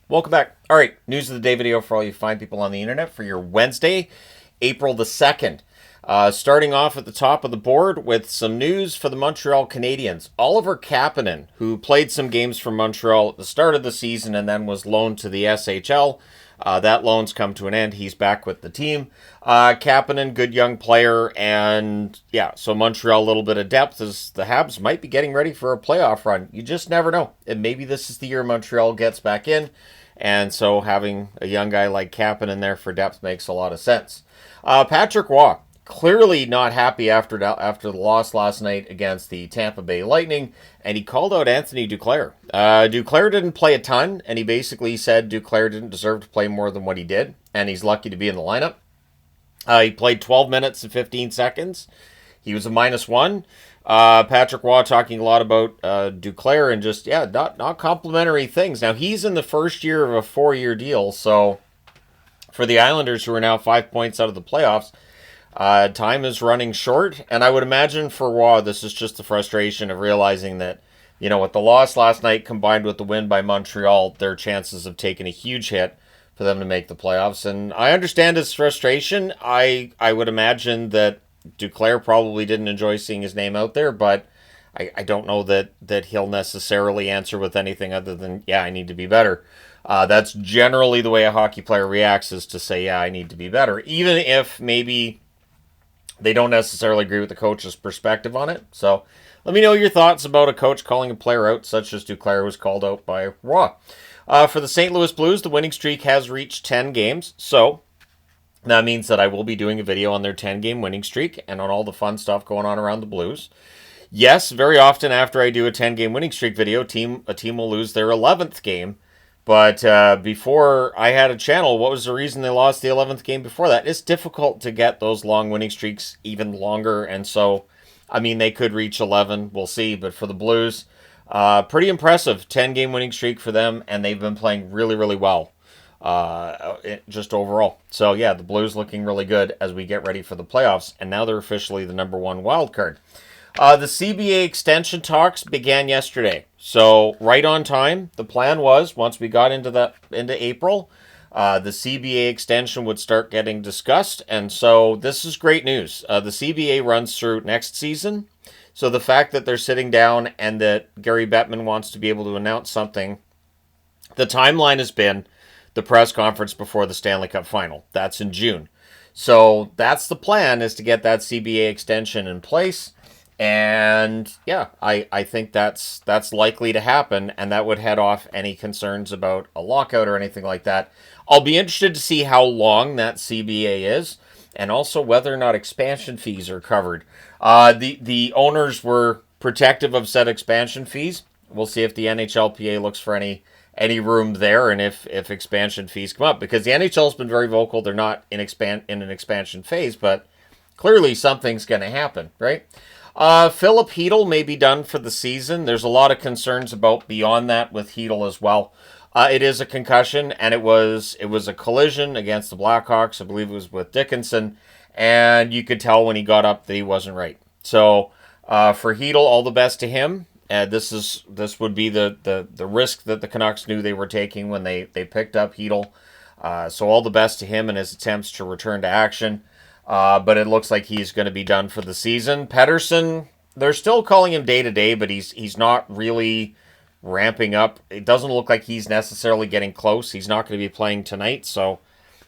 Welcome back. All right, news of the day video for all you fine people on the internet for your Wednesday, April the 2nd. Starting off at the top of the board with some news for the Montreal Canadiens. Oliver Kapanen, who played some games for Montreal at the start of the season and then was loaned to the SHL. That loan's come to an end. He's back with the team. Kapanen, good young player, and yeah, so Montreal a little bit of depth as the Habs might be getting ready for a playoff run. You just never know. And maybe this is the year Montreal gets back in, and so having a young guy like Kapanen there for depth makes a lot of sense. Patrick Roy, clearly not happy after the loss last night against the Tampa Bay Lightning, and he called out Anthony Duclair. Duclair didn't play a ton, and he basically said Duclair didn't deserve to play more than what he did, and he's lucky to be in the lineup. He played 12 minutes and 15 seconds. He was a -1. Patrick Roy talking a lot about Duclair and just, not complimentary things. Now, he's in the first year of a 4-year deal, so for the Islanders, who are now 5 points out of the playoffs, time is running short, and I would imagine for Roy, this is just the frustration of realizing that, with the loss last night combined with the win by Montreal, their chances have taken a huge hit for them to make the playoffs. And I understand his frustration. I would imagine that Duclair probably didn't enjoy seeing his name out there, but I don't know that he'll necessarily answer with anything other than, I need to be better. That's generally the way a hockey player reacts, is to say, I need to be better, even if maybe they don't necessarily agree with the coach's perspective on it. So let me know your thoughts about a coach calling a player out, such as Duclair was called out by Roy. For the St. Louis Blues, the winning streak has reached 10 games. So that means that I will be doing a video on their 10-game winning streak and on all the fun stuff going on around the Blues. Yes, very often after I do a 10-game winning streak video, a team will lose their 11th game. But before I had a channel, what was the reason they lost the 11th game before that? It's difficult to get those long winning streaks even longer. And so, they could reach 11. We'll see. But for the Blues, pretty impressive 10-game winning streak for them. And they've been playing really, really well just overall. So, the Blues looking really good as we get ready for the playoffs. And now they're officially the number one wild card. The CBA extension talks began yesterday, so right on time. The plan was, once we got into April, the CBA extension would start getting discussed, and so this is great news. The CBA runs through next season, so the fact that they're sitting down and that Gary Bettman wants to be able to announce something, the timeline has been the press conference before the Stanley Cup Final. That's in June. So that's the plan, is to get that CBA extension in place. And I think that's likely to happen, and that would head off any concerns about a lockout or anything like that. I'll be interested to see how long that CBA is, and also whether or not expansion fees are covered. The owners were protective of said expansion fees. We'll see if the NHLPA looks for any room there, and if expansion fees come up, because the NHL has been very vocal. They're not in an expansion phase, but clearly something's going to happen, right? Philip Hedl may be done for the season. There's a lot of concerns about beyond that with Hedl as well. It is a concussion, and it was a collision against the Blackhawks. I believe it was with Dickinson, and you could tell when he got up that he wasn't right. So for Hedl, all the best to him. This would be the risk that the Canucks knew they were taking when they picked up Hedl. So all the best to him in his attempts to return to action. But it looks like he's going to be done for the season. Pettersson, they're still calling him day-to-day, but he's not really ramping up. It doesn't look like he's necessarily getting close. He's not going to be playing tonight, so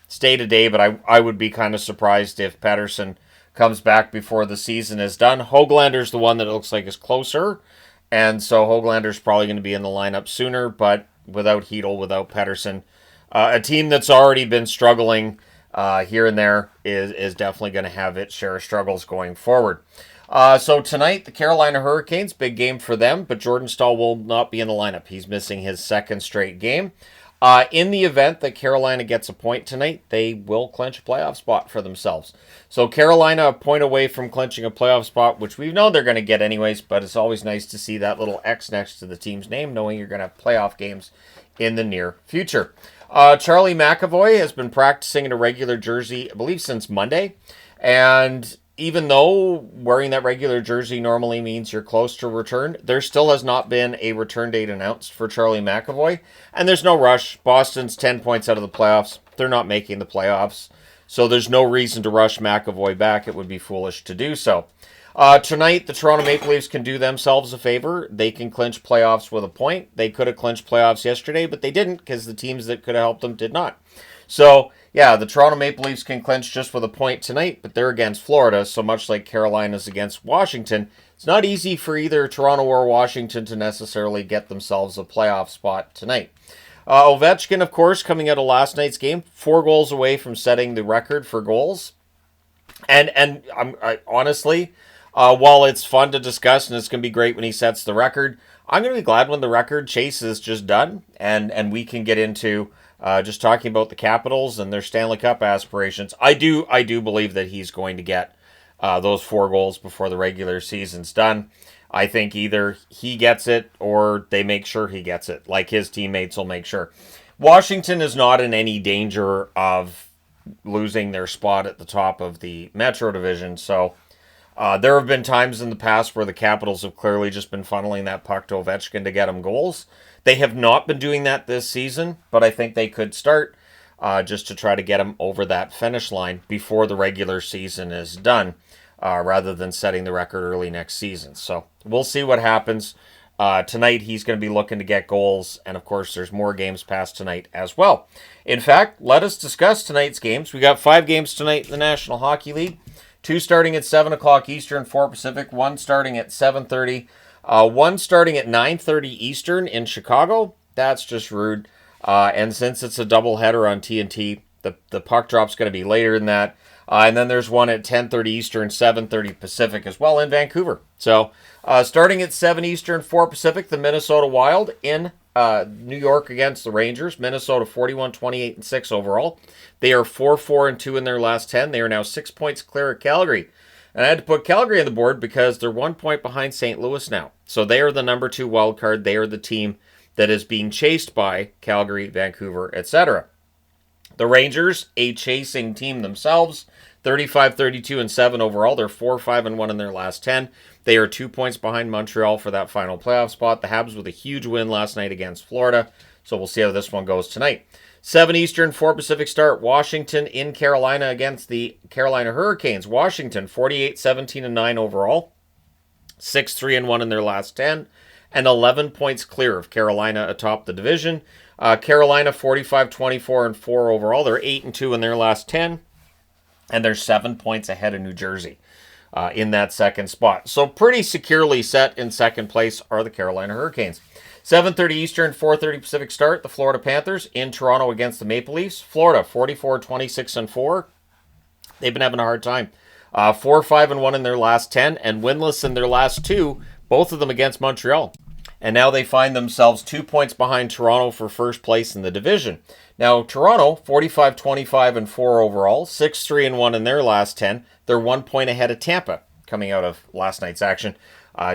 it's day-to-day, but I would be kind of surprised if Pettersson comes back before the season is done. Höglander's the one that it looks like is closer, and so Höglander's probably going to be in the lineup sooner, but without Hedl, without Pettersson, a team that's already been struggling here and there is definitely going to have its share of struggles going forward. So tonight, the Carolina Hurricanes, big game for them, but Jordan Staal will not be in the lineup. He's missing his second straight game. In the event that Carolina gets a point tonight, they will clinch a playoff spot for themselves. So Carolina, a point away from clinching a playoff spot, which we've known they're going to get anyways, but it's always nice to see that little X next to the team's name, knowing you're going to have playoff games in the near future. Charlie McAvoy has been practicing in a regular jersey, I believe, since Monday. And even though wearing that regular jersey normally means you're close to return, there still has not been a return date announced for Charlie McAvoy. And there's no rush. Boston's 10 points out of the playoffs. They're not making the playoffs. So there's no reason to rush McAvoy back. It would be foolish to do so. Tonight, the Toronto Maple Leafs can do themselves a favor. They can clinch playoffs with a point. They could have clinched playoffs yesterday, but they didn't because the teams that could have helped them did not. So, yeah, the Toronto Maple Leafs can clinch just with a point tonight, but they're against Florida, so much like Carolina's against Washington. It's not easy for either Toronto or Washington to necessarily get themselves a playoff spot tonight. Ovechkin, of course, coming out of last night's game, 4 goals away from setting the record for goals. And I honestly, while it's fun to discuss and it's going to be great when he sets the record, I'm going to be glad when the record chase is just done and we can get into just talking about the Capitals and their Stanley Cup aspirations. I do believe that he's going to get those 4 goals before the regular season's done. I think either he gets it or they make sure he gets it, like his teammates will make sure. Washington is not in any danger of losing their spot at the top of the Metro Division, so there have been times in the past where the Capitals have clearly just been funneling that puck to Ovechkin to get him goals. They have not been doing that this season, but I think they could start just to try to get him over that finish line before the regular season is done, rather than setting the record early next season. So we'll see what happens. Tonight he's going to be looking to get goals, and of course there's more games past tonight as well. In fact, let us discuss tonight's games. We got 5 games tonight in the National Hockey League. 2 starting at 7 o'clock Eastern, 4 Pacific. 1 starting at 7:30. 1 starting at 9:30 Eastern in Chicago. That's just rude. And since it's a doubleheader on TNT, the puck drop's going to be later than that. And then there's one at 10:30 Eastern, 7:30 Pacific as well in Vancouver. So starting at 7 Eastern, 4 Pacific, the Minnesota Wild in New York against the Rangers. Minnesota 41-28-6 overall. They are 4-4-2 in their last 10. They are now 6 points clear of Calgary. And I had to put Calgary on the board because they're 1 point behind St. Louis now. So they are the number 2 wild card. They are the team that is being chased by Calgary, Vancouver, etc. The Rangers, a chasing team themselves, 35-32-7 overall. They're 4-5-1 in their last 10. They are 2 points behind Montreal for that final playoff spot. The Habs with a huge win last night against Florida. So we'll see how this one goes tonight. 7 Eastern, 4 Pacific start. Washington in Carolina against the Carolina Hurricanes. Washington, 48-17-9 overall. 6-3-1 in their last 10. And 11 points clear of Carolina atop the division. Carolina, 45-24-4 overall. They're 8-2 in their last 10. And they're 7 points ahead of New Jersey in that second spot. So pretty securely set in second place are the Carolina Hurricanes. 7:30 Eastern, 4:30 Pacific start. The Florida Panthers in Toronto against the Maple Leafs. Florida, 44-26-4. They've been having a hard time. 4-5-1 in their last 10 and winless in their last 2, both of them against Montreal. And now they find themselves 2 points behind Toronto for first place in the division. Now, Toronto, 45-25-4 overall, 6-3-1 in their last 10. They're 1 point ahead of Tampa coming out of last night's action.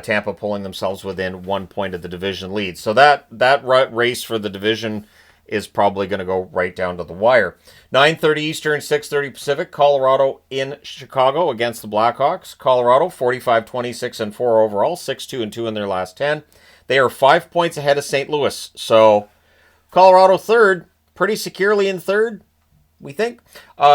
Tampa pulling themselves within 1 point of the division lead. So that race for the division is probably going to go right down to the wire. 9:30 Eastern, 6:30 Pacific. Colorado in Chicago against the Blackhawks. Colorado, 45-26-4 overall, 6-2-2 in their last 10. They are 5 points ahead of St. Louis. So Colorado third, pretty securely in third, we think.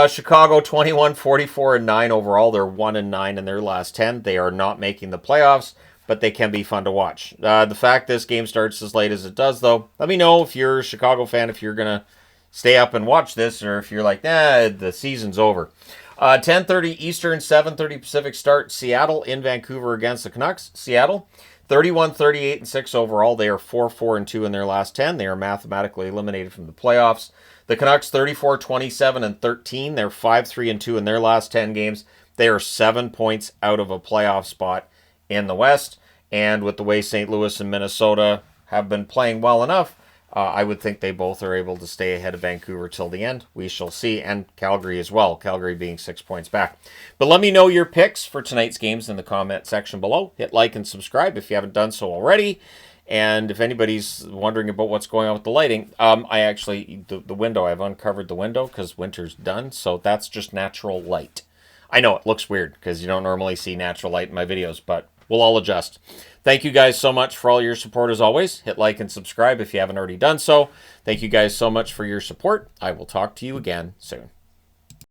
Chicago 21-44-9 overall. They're 1-9 in their last 10. They are not making the playoffs, but they can be fun to watch. The fact this game starts as late as it does, though, let me know if you're a Chicago fan, if you're going to stay up and watch this, or if you're like, nah, the season's over. 10:30 Eastern, 7:30 Pacific start. Seattle in Vancouver against the Canucks. Seattle 31-38-6 overall. They are 4-4-2 in their last 10. They are mathematically eliminated from the playoffs. The Canucks 34-27-13. They're 5-3-2 in their last 10 games. They are 7 points out of a playoff spot in the West. And with the way St. Louis and Minnesota have been playing well enough, I would think they both are able to stay ahead of Vancouver till the end. We shall see. And Calgary as well. Calgary being 6 points back. But let me know your picks for tonight's games in the comment section below. Hit like and subscribe if you haven't done so already. And if anybody's wondering about what's going on with the lighting, I actually, the window, I've uncovered the window because winter's done. So that's just natural light. I know it looks weird because you don't normally see natural light in my videos, but we'll all adjust. Thank you guys so much for all your support as always. Hit like and subscribe if you haven't already done so. Thank you guys so much for your support. I will talk to you again soon.